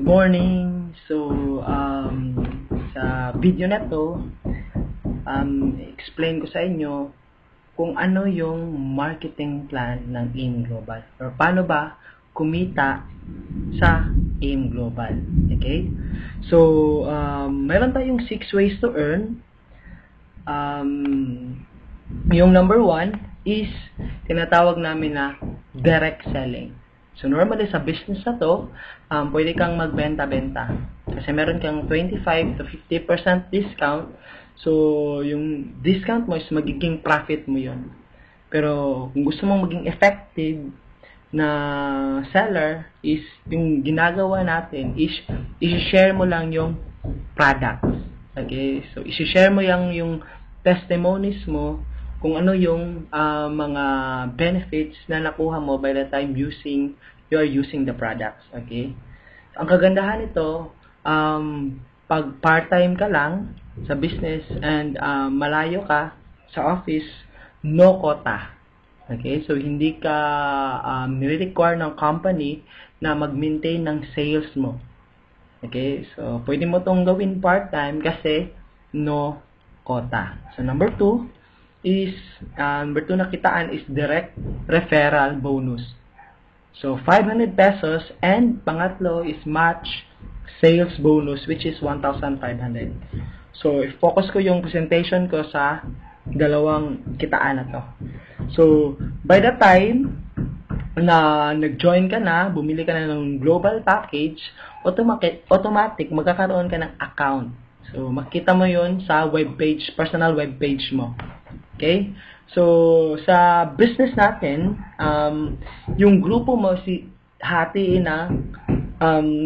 Good morning. Sa video na to, explain ko sa inyo kung ano yung marketing plan ng AIM Global or paano ba kumita sa AIM Global. Okay? Meron tayong 6 ways to earn. Yung number 1 is tinatawag namin na direct selling. So, normally sa business na to, pwede kang magbenta-benta. Kasi meron kang 25 to 50% discount. So, yung discount mo is magiging profit mo yun. Pero, kung gusto mong maging effective na seller, is yung ginagawa natin is i-share mo lang yung products. Okay? So, i-share mo yung testimonies mo kung ano yung mga benefits na nakuha mo by the time you are using the products. Okay? Ang kagandahan nito, pag part-time ka lang sa business and malayo ka sa office, no quota. Okay? So, hindi ka nire-require ng company na mag-maintain ng sales mo. Okay? So, pwede mo tong gawin part-time kasi no quota. So, number 2 na kitaan is direct referral bonus. So, 500 pesos and pangatlo is match sales bonus which is 1,500. So, i-focus ko yung presentation ko sa dalawang kitaan na to. So, by the time na nag-join ka na, bumili ka na ng global package, automatic magkakaroon ka ng account. So, makita mo yun sa webpage, personal webpage mo. Okay? So, sa business natin, yung grupo mo hatiin na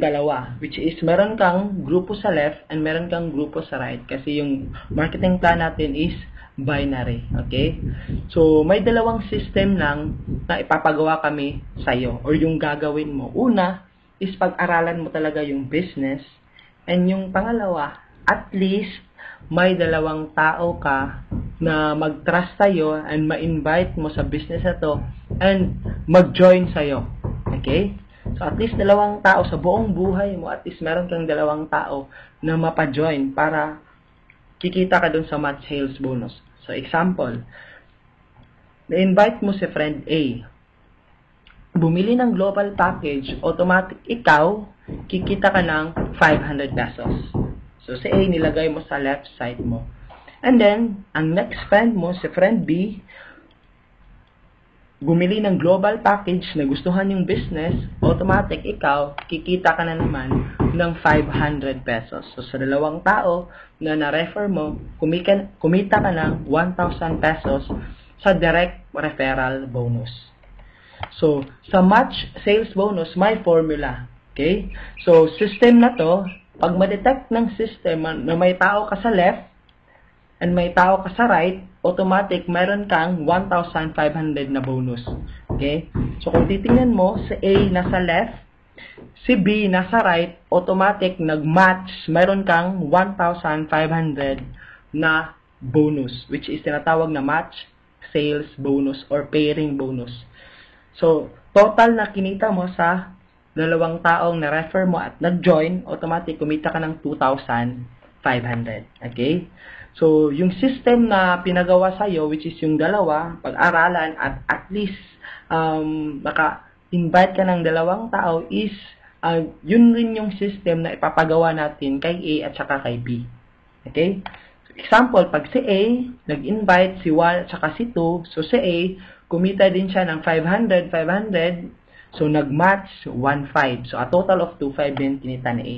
dalawa, which is meron kang grupo sa left and meron kang grupo sa right. Kasi yung marketing plan natin is binary. Okay? So, may dalawang system lang na ipapagawa kami sa'yo or yung gagawin mo. Una is pag-aralan mo talaga yung business, and yung pangalawa, at least may dalawang tao ka na mag-trust sa'yo and ma-invite mo sa business na to and mag-join sa'yo. Okay? So, at least dalawang tao sa buong buhay mo, at least meron kang dalawang tao na mapa-join para kikita ka dun sa match sales bonus. So, example, na-invite mo si friend A. Bumili ng global package, automatic ikaw, kikita ka ng 500 pesos. So, si A, nilagay mo sa left side mo. And then, ang next friend mo, si friend B, bumili ng global package na gustuhan yung business, automatic ikaw, kikita ka na naman ng 500 pesos. So, sa dalawang tao na na-refer mo, kumita ka ng 1,000 pesos sa direct referral bonus. So, sa match sales bonus, may formula. Okay? So, system na to, pag ma-detect ng system na may tao ka sa left and may tao ka sa right, automatic meron kang 1,500 na bonus. Okay? So, kung titingnan mo, si A nasa left, si B nasa right, automatic nag-match, meron kang 1,500 na bonus, which is tinatawag na match sales bonus or pairing bonus. So, total na kinita mo sa dalawang taong na-refer mo at nag-join, automatic kumita ka ng 2,500. Okay? So, yung system na pinagawa sa'yo, which is yung dalawa, pag-aralan at least maka-invite ka ng dalawang tao is yun rin yung system na ipapagawa natin kay A at saka kay B. Okay? So, example, pag si A, nag-invite si 1 at saka si 2, so si A, kumita din siya ng 500. So, nag-match 1,500. So, a total of 2,500 din kinita ni A.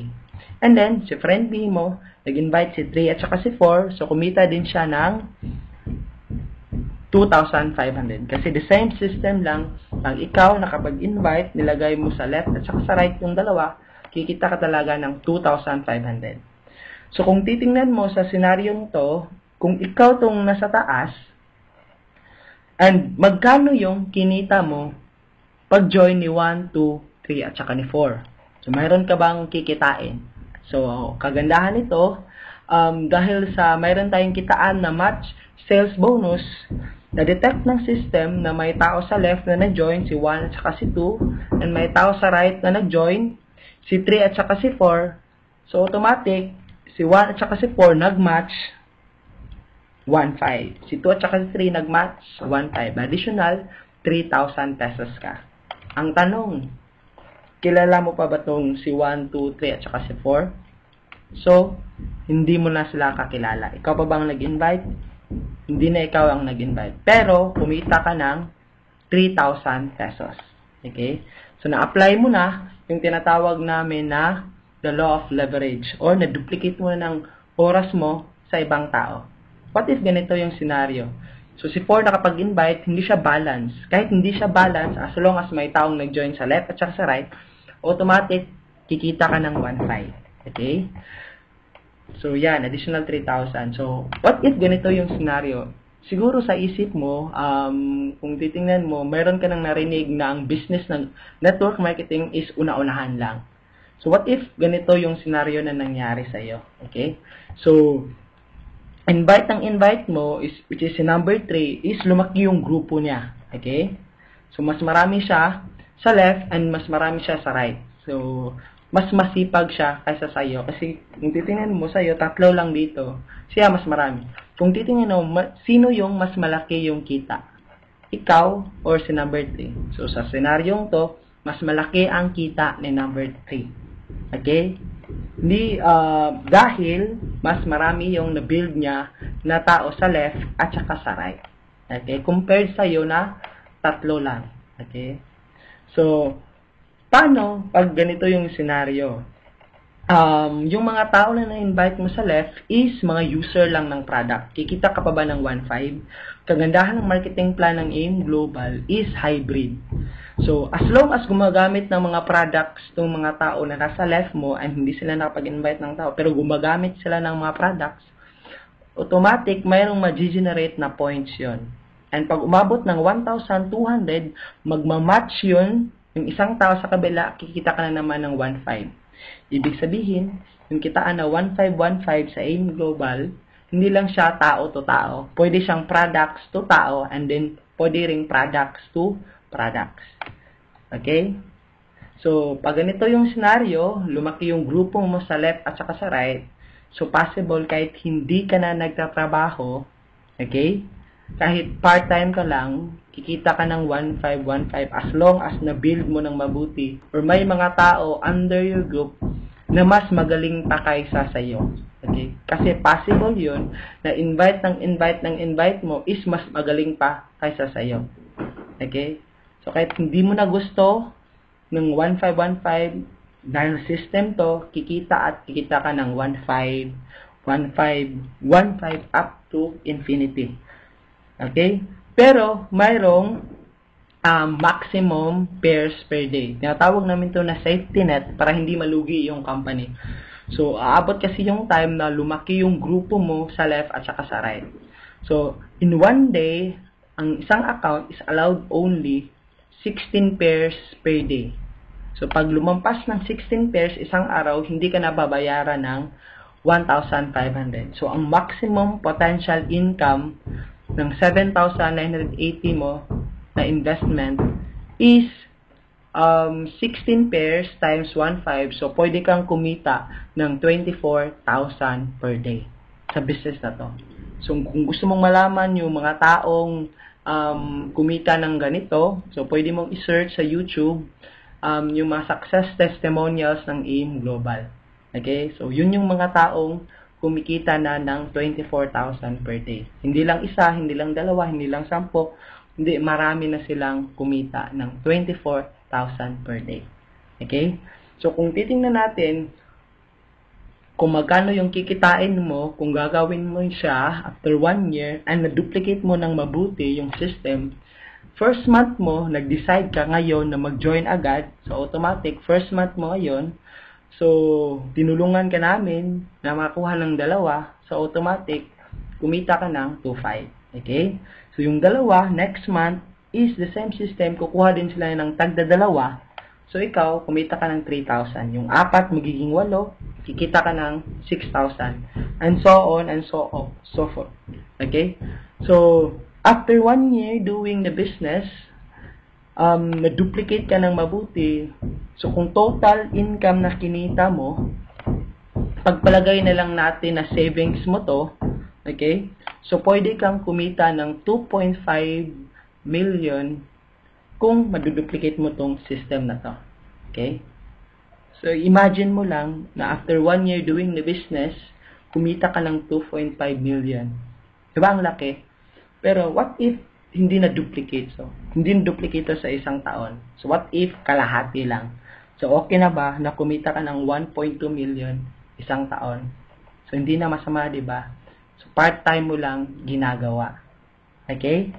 And then, si friend B mo, nag-invite si 3 at saka si 4. So, kumita din siya ng 2,500. Kasi the same system lang, ang ikaw nakapag-invite, nilagay mo sa left at saka sa right yung dalawa, kikita ka talaga ng 2,500. So, kung titingnan mo sa senaryong to, kung ikaw tong nasa taas, and magkano yung kinita mo pag-join ni 1, 2, 3, at saka ni 4. So, mayroon ka bang kikitain? So, kagandahan nito, dahil sa mayroon tayong kitaan na match sales bonus, na-detect ng system na may tao sa left na nag-join, si 1 at saka si 2, and may tao sa right na nag-join, si 3 at saka si 4, so automatic, si 1 at saka si 4 nag-match 1,500. Si 2 at saka si 3 nag-match 1,500. Additional, 3,000 pesos ka. Ang tanong, kilala mo pa ba itong si 1, 2, 3 at saka si 4? So, hindi mo na sila kakilala. Ikaw pa bang nag-invite? Hindi na ikaw ang nag-invite. Pero, kumita ka ng 3,000 pesos. Okay? So, na-apply mo na yung tinatawag namin na the law of leverage or na-duplicate mo na ng oras mo sa ibang tao. What if ganito yung scenario? So, si 4 nakapag-invite, hindi siya balance. Kahit hindi siya balance, as long as may taong nag-join sa left at saka sa right, automatic, kikita ka ng 1,500. Okay? So, yan, additional 3,000. So, what if ganito yung scenario? Siguro sa isip mo, kung titingnan mo, meron ka nang narinig na ang business ng network marketing is una-unahan lang. So, what if ganito yung scenario na nangyari sa iyo? Okay? So, invite mo, which is si number 3, is lumaki yung grupo niya. Okay? So, mas marami siya sa left and mas marami siya sa right. So, mas masipag siya kaysa sa iyo. Kasi, kung titingnan mo sa iyo, 3 lang dito. Siya mas marami. Kung titingnan mo, sino yung mas malaki yung kita? Ikaw or si number 3? So, sa senaryong to, mas malaki ang kita ni number 3. Okay? Hindi, dahil mas marami yung na-build niya na tao sa left at saka sa right. Okay? Compared sa iyo na 3 lang. Okay? So, paano pag ganito yung scenario? Yung mga tao na na-invite mo sa left is mga user lang ng product. Kikita ka pa ba ng 1,500? Kagandahan ng marketing plan ng AIM Global is hybrid. So, as long as gumagamit ng mga products ng mga tao na nasa left mo and hindi sila nakapag-invite ng tao, pero gumagamit sila ng mga products, automatic, mayroong ma-generate na points yon. And pag umabot ng 1,200, magmamatch yun, yung isang tao sa kabila, kikita ka na naman ng 1,500. Ibig sabihin, yung kitaan na 1,515 sa AIM Global, hindi lang siya tao to tao. Pwede siyang products to tao and then pwede ring products to products. Okay? So, pag ganito yung scenario, lumaki yung grupo mo sa left at saka sa right, so possible kahit hindi ka na nagtatrabaho, okay? Kahit part-time ka lang, kikita ka ng 1,515 as long as na-build mo ng mabuti or may mga tao under your group na mas magaling pa kaysa sa iyo. Okay? Kasi possible yun na invite mo is mas magaling pa kaysa sa iyo. Okay? So, kahit hindi mo na gusto ng 1,515 dahil system to, kikita ka ng 1,500, 1,500, 1,500 up to infinity. Okay? Pero, mayroong maximum pairs per day. Tinatawag namin to na safety net para hindi malugi yung company. So, aabot kasi yung time na lumaki yung grupo mo sa left at saka sa right. So, in one day, ang isang account is allowed only 16 pairs per day. So, pag lumampas ng 16 pairs isang araw, hindi ka nababayaran ng 1,500. So, ang maximum potential income ng 7,980 mo na investment is 16 pairs times 1,500. So, pwede kang kumita ng 24,000 per day sa business na to. So, kung gusto mong malaman yung mga taong kumita ng ganito, so, pwede mong i-search sa YouTube yung mga success testimonials ng AIM Global. Okay? So, yun yung mga taong kumikita na ng 24,000 per day. Hindi lang isa, hindi lang dalawa, hindi lang 10, hindi, marami na silang kumita ng 24,000 per day. Okay? So, kung titingnan natin kung magkano yung kikitain mo, kung gagawin mo siya after 1 year and na-duplicate mo ng mabuti yung system, first month mo, nag-decide ka ngayon na mag-join agad, so automatic, first month mo ngayon, so, tinulungan ka namin na makakuha ng 2, so automatic, kumita ka ng 2,500. Okay? So, yung 2, next month, is the same system, kukuha din sila ng tagda 2, so ikaw, kumita ka ng 3,000. Yung 4, magiging 8, kikita ka ng 6,000. And so on, and so forth. Okay? So, after 1 year doing the business, na-duplicate ka ng mabuti. So, kung total income na kinita mo, pagpalagay na lang natin na savings mo to, okay? So, pwede kang kumita ng 2.5 million kung maduduplicate mo tong system na to. Okay? So, imagine mo lang na after 1 year doing the business, kumita ka ng 2.5 million. Diba ang laki? Pero, what if hindi na-duplicate? So, hindi na-duplicate sa isang taon. So, what if kalahati lang? So, okay na ba na kumita ka ng 1.2 million isang taon? So, hindi na masama, diba? So, part-time mo lang ginagawa. Okay?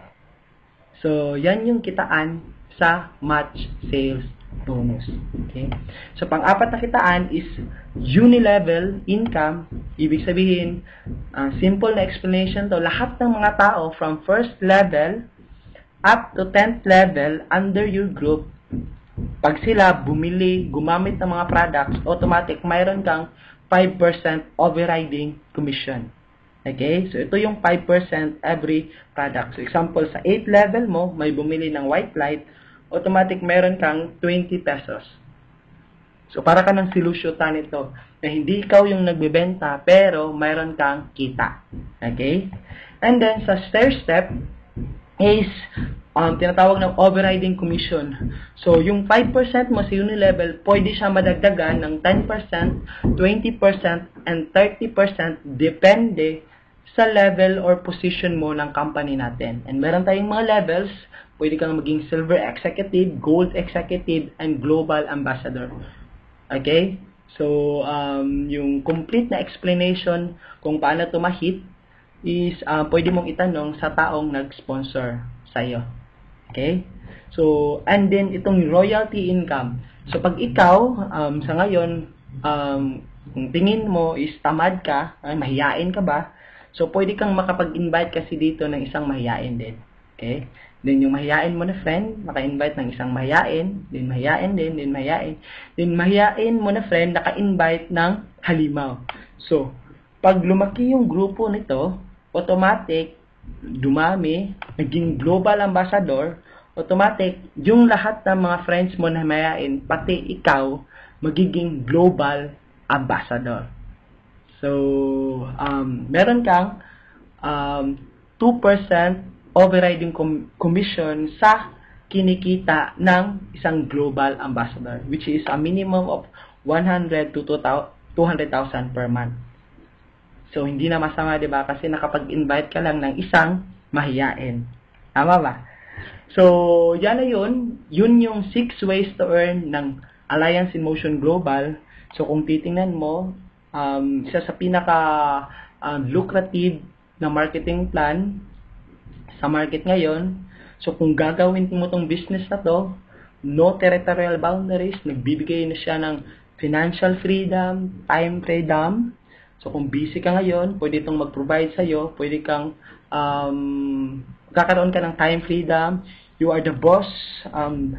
So, yan yung kitaan sa match sales bonus. Okay? So, pang-apat na kitaan is uni-level income. Ibig sabihin, simple na explanation to. Lahat ng mga tao from first level up to 10th level under your group, pag sila bumili, gumamit ng mga products, automatic, mayroon kang 5% overriding commission. Okay? So, ito yung 5% every product. So, example, sa 8th level mo, may bumili ng white light, automatic meron kang 20 pesos. So, para ka ng silusyutan nito na hindi ikaw yung nagbebenta, pero mayroon kang kita. Okay? And then, sa stair step is tinatawag ng overriding commission. So, yung 5% mo sa uni-level, pwede siya madagdagan ng 10%, 20%, and 30% depende sa level or position mo ng company natin. And meron tayong mga levels, pwede kang maging silver executive, gold executive, and global ambassador. Okay? So, yung complete na explanation kung paano ito ma-hit is pwede mong itanong sa taong nag-sponsor sa'yo. Okay? So, and then itong royalty income. So, pag ikaw, sa ngayon, kung tingin mo is tamad ka, mahiyain ka ba? So, pwede kang makapag-invite kasi dito ng isang mahiyain din. Okay? Then, yung mahiyain mo na friend, maka-invite ng isang mahiyain, then mahiyain din, then mahiyain. Then, mahiyain mo na friend, naka-invite ng halimaw. So, pag lumaki yung grupo nito, automatic, dumami, naging global ambassador, automatic, yung lahat ng mga friends mo na mahiyain, pati ikaw, magiging global ambassador. So, meron kang 2% overriding commission sa kinikita ng isang global ambassador, which is a minimum of 100 to 200,000 per month. So, hindi na masama, diba? Kasi nakapag-invite ka lang ng isang mahiyain. Tama ba? So, yan na yun. Yun yung 6 ways to earn ng Alliance in Motion Global. So, kung titingnan mo, isa sa pinaka lucrative na marketing plan sa market ngayon. So, kung gagawin mo tong business na to, no territorial boundaries, nagbibigay na siya ng financial freedom, time freedom. So, kung busy ka ngayon, pwede itong mag-provide sa'yo, pwede kang kakaroon ka ng time freedom, you are the boss,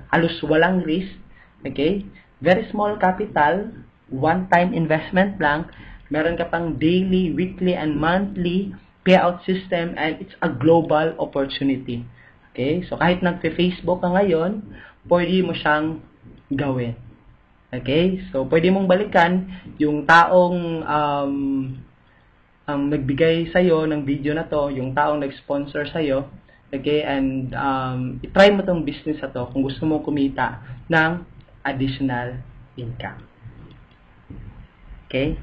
halos walang risk, okay? Very small capital, one-time investment lang, meron ka pang daily, weekly, and monthly payout system, and it's a global opportunity. Okay? So, kahit nagpe-Facebook ka ngayon, pwede mo siyang gawin. Okay? So, pwede mong balikan yung taong nagbigay sa'yo ng video na to, yung taong nag-sponsor sa'yo, okay? And itry mo tong business na to kung gusto mong kumita ng additional income. Okay?